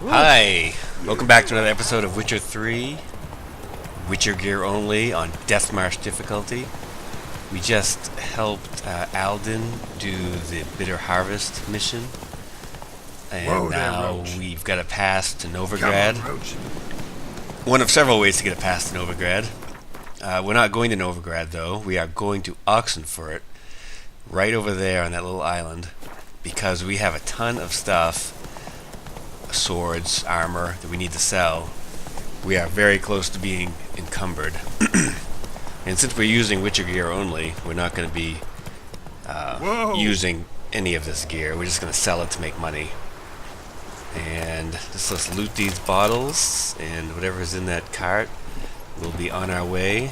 Hi! Welcome back to another episode of Witcher 3. Witcher gear only on Deathmarch difficulty. We just helped Alden do the Bitter Harvest mission. And now we've got a pass to Novigrad. One of several ways to get a pass to Novigrad. We're not going to Novigrad though. We are going to Oxenfurt, right over there on that little island, because we have a ton of stuff, swords, armor, that we need to sell. We are very close to being encumbered. And since we're using Witcher gear only, we're not going to be using any of this gear. We're just going to sell it to make money. And just let's loot these bottles, and whatever's in that cart, we'll be on our way.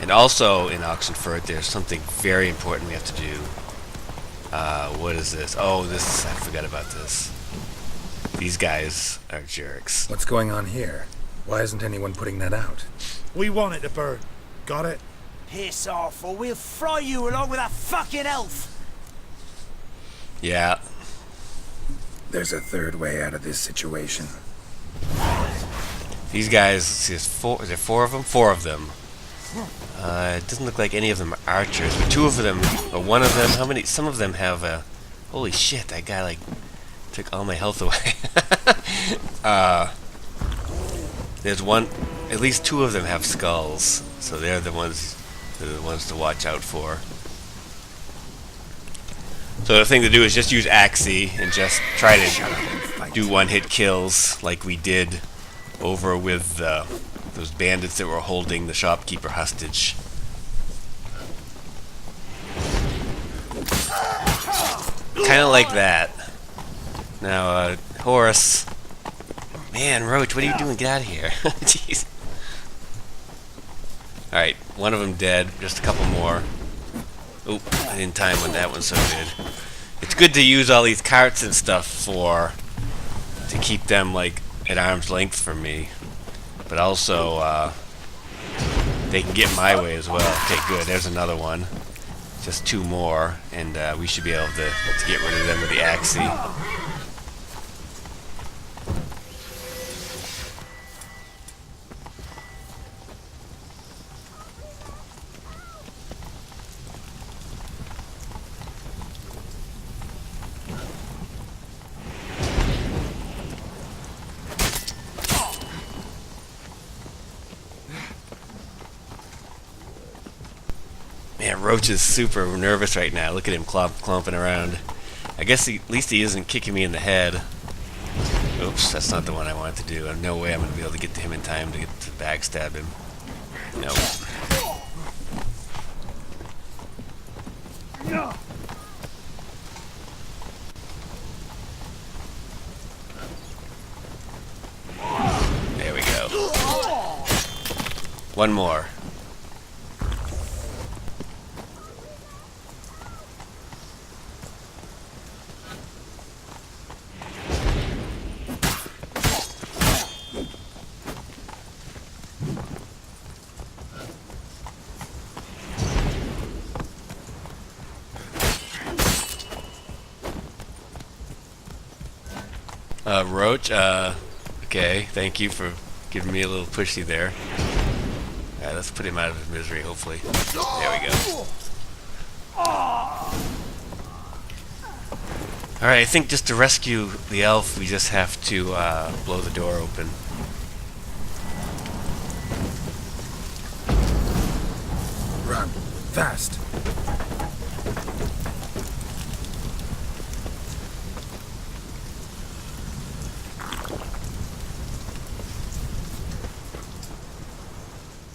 And also in Oxenfurt, there's something very important we have to do. What is this? Oh, this, I forgot about this. These guys are jerks. What's going on here? Why isn't anyone putting that out? We want it to burn. Got it? Piss off, or we'll fry you along with that fucking elf! Yeah. There's a third way out of this situation. These guys, there's four, is there four of them? Four of them. It doesn't look like any of them are archers, but two of them, or one of them, how many? Some of them have a... Holy shit, that guy, like, took all my health away. There's one, at least two of them have skulls, so they're the ones to watch out for. So the thing to do is just use Axii and just try to do one-hit kills like we did over with those bandits that were holding the shopkeeper hostage. Kind of like that. Now, Horus. Man, Roach, what are you doing? Get out of here. Jeez. Alright, one of them dead. Just a couple more. Oop, I didn't time when that one's so good. It's good to use all these carts and stuff to keep them, like, at arm's length from me. But also, they can get my way as well. Okay, good. There's another one. Just two more, and we should be able to get rid of them with the Axii. Man, Roach is super nervous right now. Look at him clomping around. I guess at least he isn't kicking me in the head. Oops, that's not the one I wanted to do. No way I'm going to be able to get to him in time to get to backstab him. No. There we go. One more. Roach, okay, thank you for giving me a little pushy there. Alright, let's put him out of his misery, hopefully. There we go. Alright, I think just to rescue the elf, we just have to blow the door open. Run. Fast.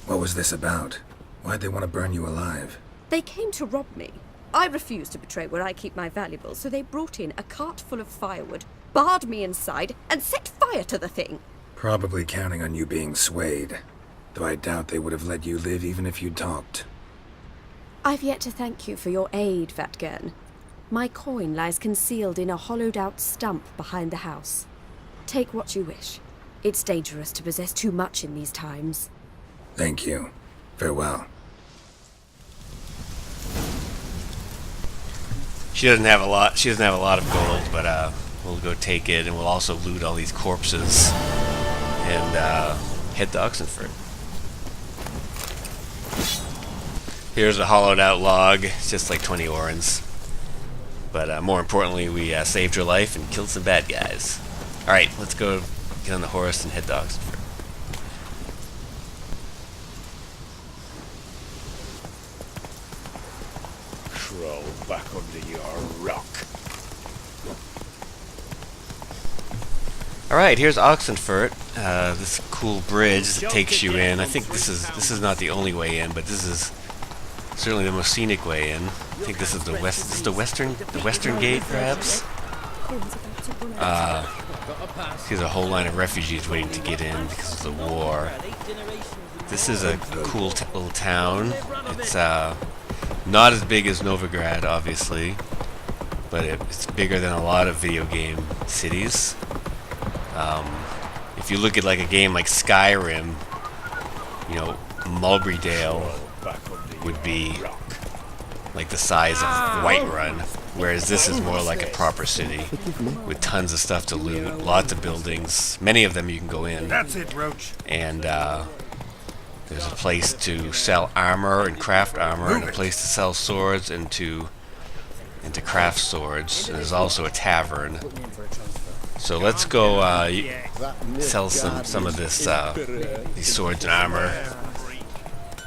What was this about? Why'd they want to burn you alive? They came to rob me. I refused to betray where I keep my valuables, so they brought in a cart full of firewood, barred me inside, and set fire to the thing. Probably counting on you being swayed. Though I doubt they would have let you live even if you talked. I've yet to thank you for your aid, Vatgern. My coin lies concealed in a hollowed-out stump behind the house. Take what you wish. It's dangerous to possess too much in these times. Thank you. Farewell. She doesn't have a lot. She doesn't have a lot of gold, but We'll go take it, and we'll also loot all these corpses and head to Oxenford. Here's a hollowed out log. It's just like 20 orens. But more importantly, we saved your life and killed some bad guys. Alright, let's go get on the horse and head to Oxenford. Crawl back under your rock. Alright, here's Oxenford. This cool bridge that takes you in. I think this is not the only way in, but this is certainly the most scenic way in. I think this is the western gate, perhaps. There's a whole line of refugees waiting to get in because of the war. This is a cool little town. It's not as big as Novigrad, obviously, but it's bigger than a lot of video game cities. If you look at like a game like Skyrim, you know, Mulbrydale would be like the size of Whiterun, whereas this is more like a proper city with tons of stuff to loot, lots of buildings, many of them you can go in. That's it, Roach. And there's a place to sell armor and craft armor, and a place to sell swords and to craft swords. And there's also a tavern. So let's go sell some of this these swords and armor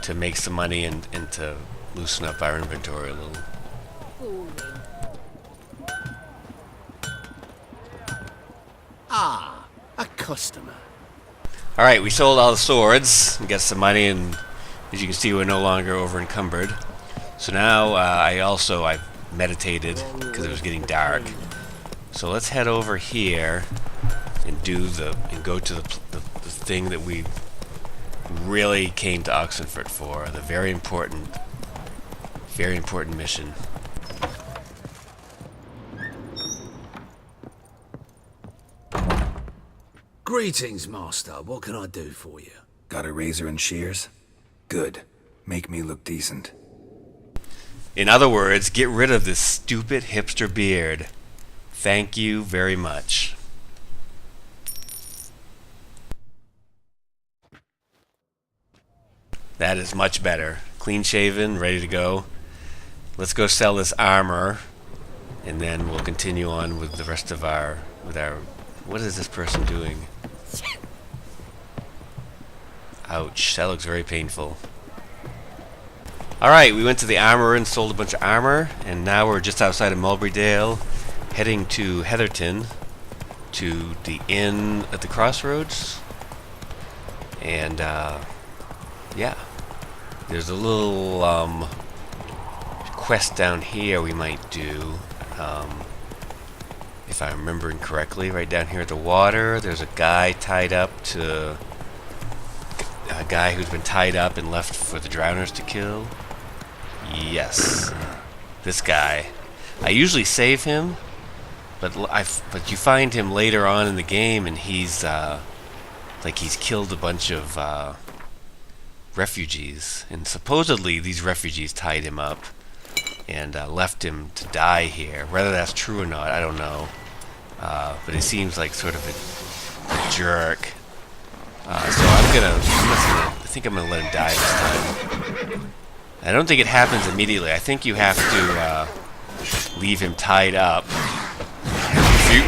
to make some money and to loosen up our inventory a little. Ah, a customer. Alright, we sold all the swords and got some money, and as you can see, we're no longer over encumbered. So now I meditated because it was getting dark. So let's head over here and go to the thing that we really came to Oxenford for, the very important mission. Greetings, Master. What can I do for you? Got a razor and shears? Good. Make me look decent. In other words, get rid of this stupid hipster beard. Thank you very much. That is much better. Clean shaven, ready to go. Let's go sell this armor, and then we'll continue on with the rest of our what is this person doing? Ouch, that looks very painful. Alright, we went to the armorer and sold a bunch of armor, and now we're just outside of Mulbrydale, heading to Heatherton, to the inn at the Crossroads. And yeah, there's a little quest down here we might do, if I'm remembering correctly. Right down here at the water, there's a guy tied up to a guy who's been tied up and left for the drowners to kill. Yes, this guy. I usually save him, but you find him later on in the game, and he's he's killed a bunch of refugees, and supposedly these refugees tied him up and left him to die here. Whether that's true or not, I don't know. But he seems like sort of a jerk. So I think I'm gonna let him die this time. I don't think it happens immediately. I think you have to leave him tied up,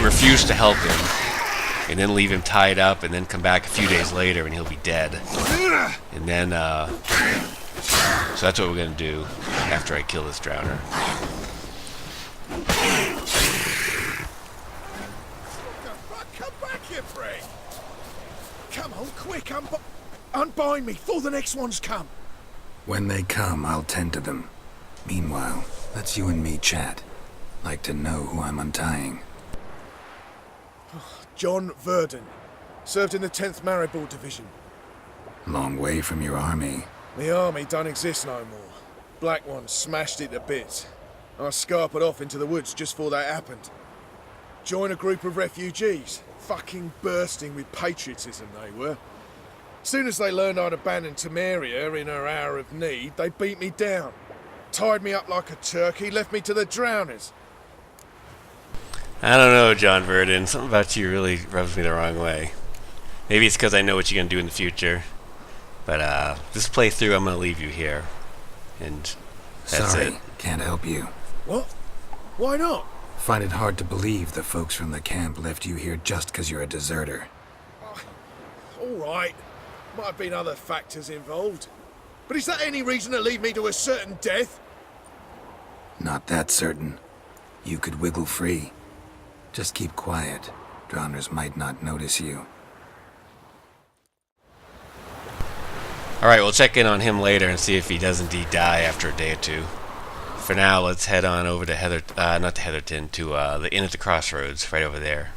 refuse to help him, and then leave him tied up, and then come back a few days later and he'll be dead. And then, so that's what we're gonna do after I kill this drowner. Come back here, Frank. Come on, quick, unbind me before the next ones come. When they come, I'll tend to them. Meanwhile, let's you and me chat. Like to know who I'm untying. John Verdon. Served in the 10th Maribor Division. Long way from your army. The army don't exist no more. Black Ones smashed it to bits. I scarpered off into the woods just before that happened. Joined a group of refugees. Fucking bursting with patriotism they were. Soon as they learned I'd abandoned Temeria in her hour of need, they beat me down. Tied me up like a turkey, left me to the drowners. I don't know, John Verdon. Something about you really rubs me the wrong way. Maybe it's because I know what you're going to do in the future. But this playthrough, I'm going to leave you here. And that's Sorry, it. can't help you. What? Why not? Find it hard to believe the folks from the camp left you here just because you're a deserter. All right. Might have been other factors involved. But is that any reason to lead me to a certain death? Not that certain. You could wiggle free. Just keep quiet. Drowners might not notice you. Alright, we'll check in on him later and see if he does indeed die after a day or two. For now, let's head on over to not to Heatherton, to the inn at the Crossroads, right over there.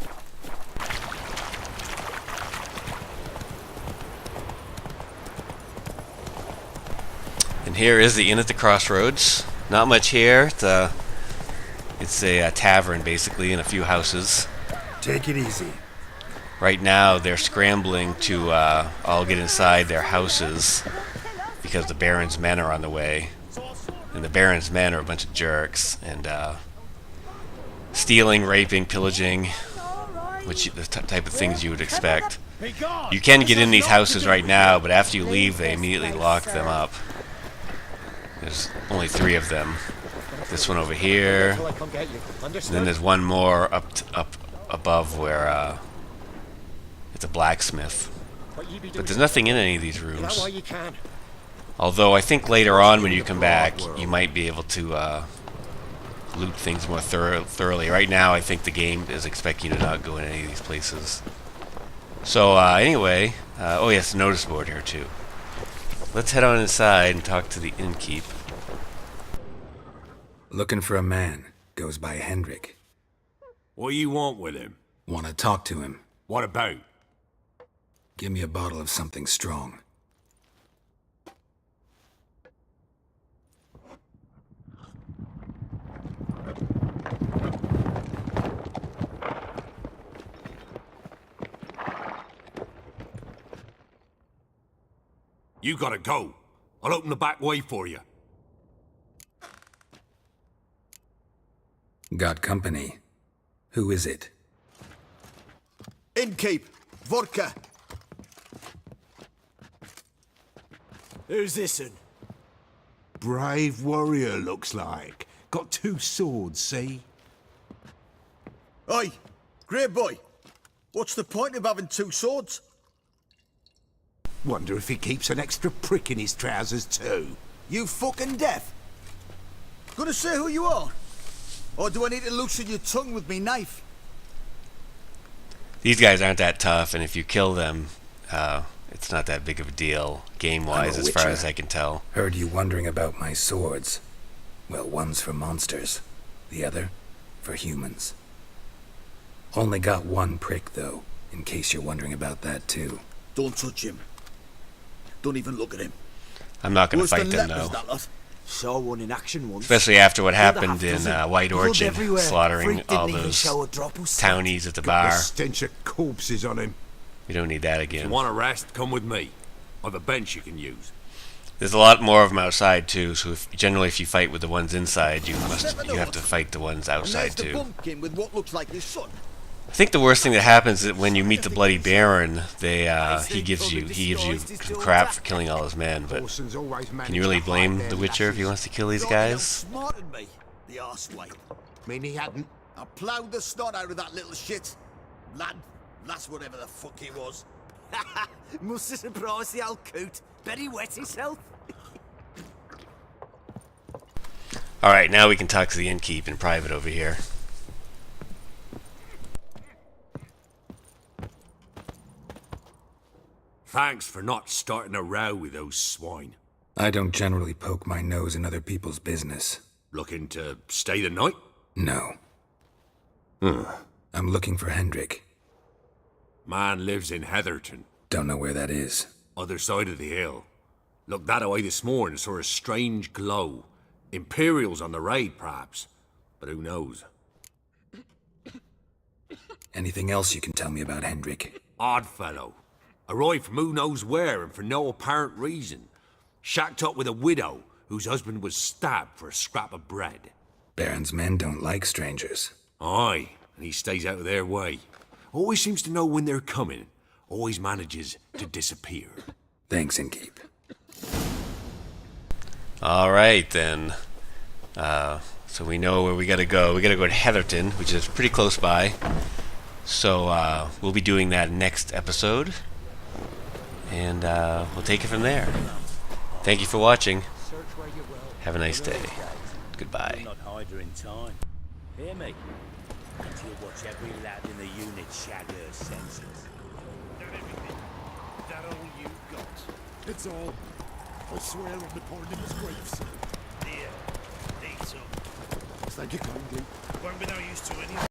And here is the inn at the Crossroads. Not much here. It's a tavern, basically, and a few houses. Take it easy. Right now, they're scrambling to all get inside their houses because the Baron's men are on the way. And the Baron's men are a bunch of jerks and stealing, raping, pillaging, which the type of things you would expect. You can get in these houses right now, but after you leave, they immediately lock them up. There's only 3 of them. This one over here, and then there's one more up above where it's a blacksmith. But there's nothing in any of these rooms. Although I think later on when you come back, you might be able to loot things more thoroughly. Right now, I think the game is expecting you to not go in any of these places. So anyway, oh yes, notice board here too. Let's head on inside and talk to the innkeep. Looking for a man. Goes by Hendrik. What do you want with him? Want to talk to him. What about? Give me a bottle of something strong. You gotta go. I'll open the back way for you. Got company. Who is it? Innkeep, vodka. Who's this'n? Brave warrior, looks like. Got 2 swords, see? Oi, great boy. What's the point of having 2 swords? Wonder if he keeps an extra prick in his trousers, too. You fucking deaf? Gonna say who you are? Or do I need to loosen your tongue with me knife? These guys aren't that tough, and if you kill them, it's not that big of a deal, game-wise, as far as I can tell. Heard you wondering about my swords. Well, one's for monsters. The other, for humans. Only got 1 prick, though, in case you're wondering about that, too. Don't touch him. Don't even look at him. I'm not going to fight them, though. Saw one in action once. Especially after what happened in White Orchard, slaughtering all those townies at the Got bar. the stench of corpses on him. We don't need that If you again. want a rest, come with me. Or the bench you can use. There's a lot more of them outside too, so generally if you fight with the ones inside, you have to fight the ones outside too. Bumpkin with what looks like his son. I think the worst thing that happens is when you meet the Bloody Baron, he gives you some crap for killing all his men, but Orson's always can you really blame the Witcher if he wants to kill these guys? Smarted me, the arsewite. Mean he hadn't. I ploughed the snot out of that little shit. Lass whatever the fuck he was. Must have surprised the old coot. Bet he wet himself. Alright, now we can talk to the innkeep in private over here. Thanks for not starting a row with those swine. I don't generally poke my nose in other people's business. Looking to stay the night? No. I'm looking for Hendrik. Man lives in Heatherton, Don't know where that is. other side of the hill. Looked that away this morning, saw a strange glow. Imperials on the raid, perhaps. But who knows? Anything else you can tell me about Hendrik? Odd fellow. Arrived from who knows where and for no apparent reason. Shacked up with a widow whose husband was stabbed for a scrap of bread. Baron's men don't like strangers. Aye, and he stays out of their way. Always seems to know when they're coming. Always manages to disappear. Thanks, Inkeep. All right, then. So we know where we gotta go. We gotta go to Heatherton, which is pretty close by. So we'll be doing that next episode. And we'll take it from there. Thank you for watching. Have a nice day. Goodbye. Not hider in time. Hear me? And you'll watch every lad in the unit shag her senses. That all you got? It's all. I swear on the Parliament's graves. Here, eat some. Thank you kindly. Won't be no use to anyone.